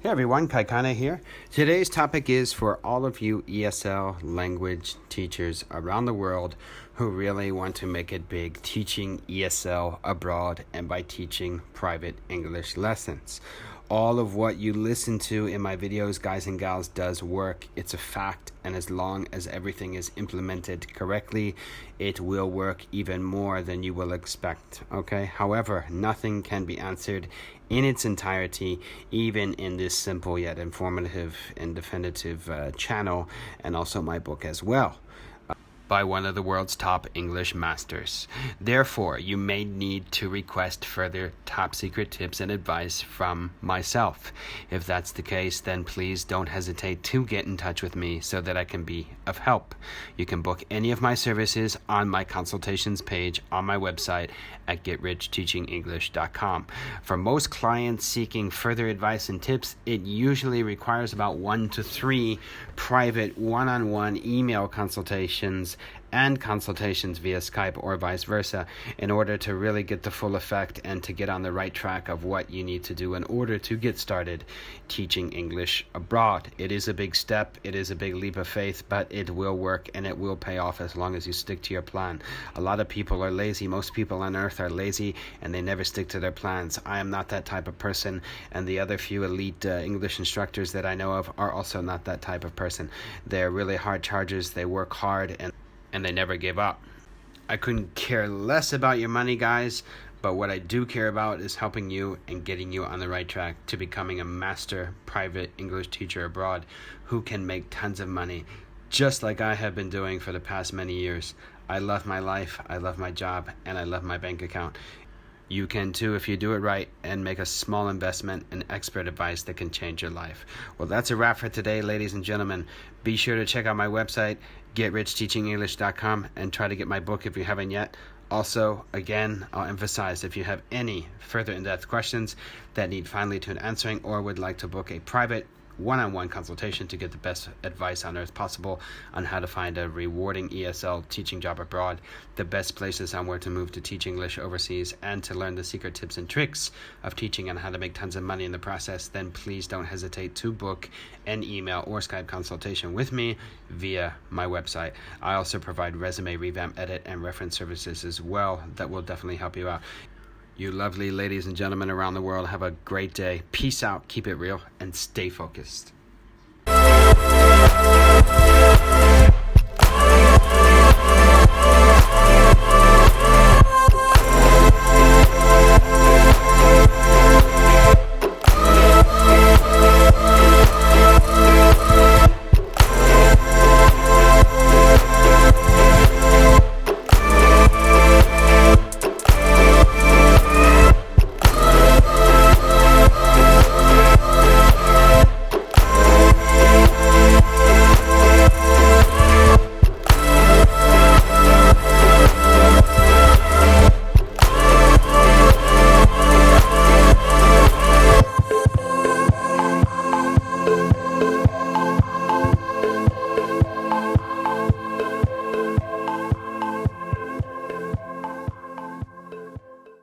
Hey everyone, Kaikane here. Today's topic is for all of you ESL language teachers around the world who really want to make it big teaching ESL abroad and by teaching private English lessons. All of what you listen to in my videos, guys and gals, does work. It's a fact, and as long as everything is implemented correctly, it will work even more than you will expect, okay? However, nothing can be answered in its entirety, even in this simple yet informative and definitive channel, and also my book as well, by one of the world's top English masters. Therefore, you may need to request further top secret tips and advice from myself. If that's the case, then please don't hesitate to get in touch with me so that I can be of help. You can book any of my services on my consultations page on my website at getrichtechingenglish.com. For most clients seeking further advice and tips, it usually requires about 1 to 3 private one-on-one email consultations and consultations via Skype or vice versa in order to really get the full effect and to get on the right track of what you need to do in order to get started teaching English abroad. It is a big step, it is a big leap of faith, but it will work and it will pay off as long as you stick to your plan. A lot of people are lazy. Most people on earth are lazy and they never stick to their plans. I am not that type of person, and the other few elite English instructors that I know of are also not that type of person. They're really hard chargers, they work hard, and they never give up. I couldn't care less about your money, guys, but what I do care about is helping you and getting you on the right track to becoming a master private English teacher abroad who can make tons of money, just like I have been doing for the past many years. I love my life, I love my job, and I love my bank account. You can too if you do it right and make a small investment in expert advice that can change your life. Well, that's a wrap for today, ladies and gentlemen. Be sure to check out my website, getrichtechingenglish.com, and try to get my book if you haven't yet. Also, again, I'll emphasize, if you have any further in-depth questions that need finely tuned answering or would like to book a private one-on-one consultation to get the best advice on earth possible on how to find a rewarding ESL teaching job abroad, the best places on where to move to teach English overseas, and to learn the secret tips and tricks of teaching and how to make tons of money in the process, then please don't hesitate to book an email or Skype consultation with me via my website. I also provide resume revamp, edit, and reference services as well that will definitely help you out. You lovely ladies and gentlemen around the world, have a great day. Peace out, keep it real, and stay focused.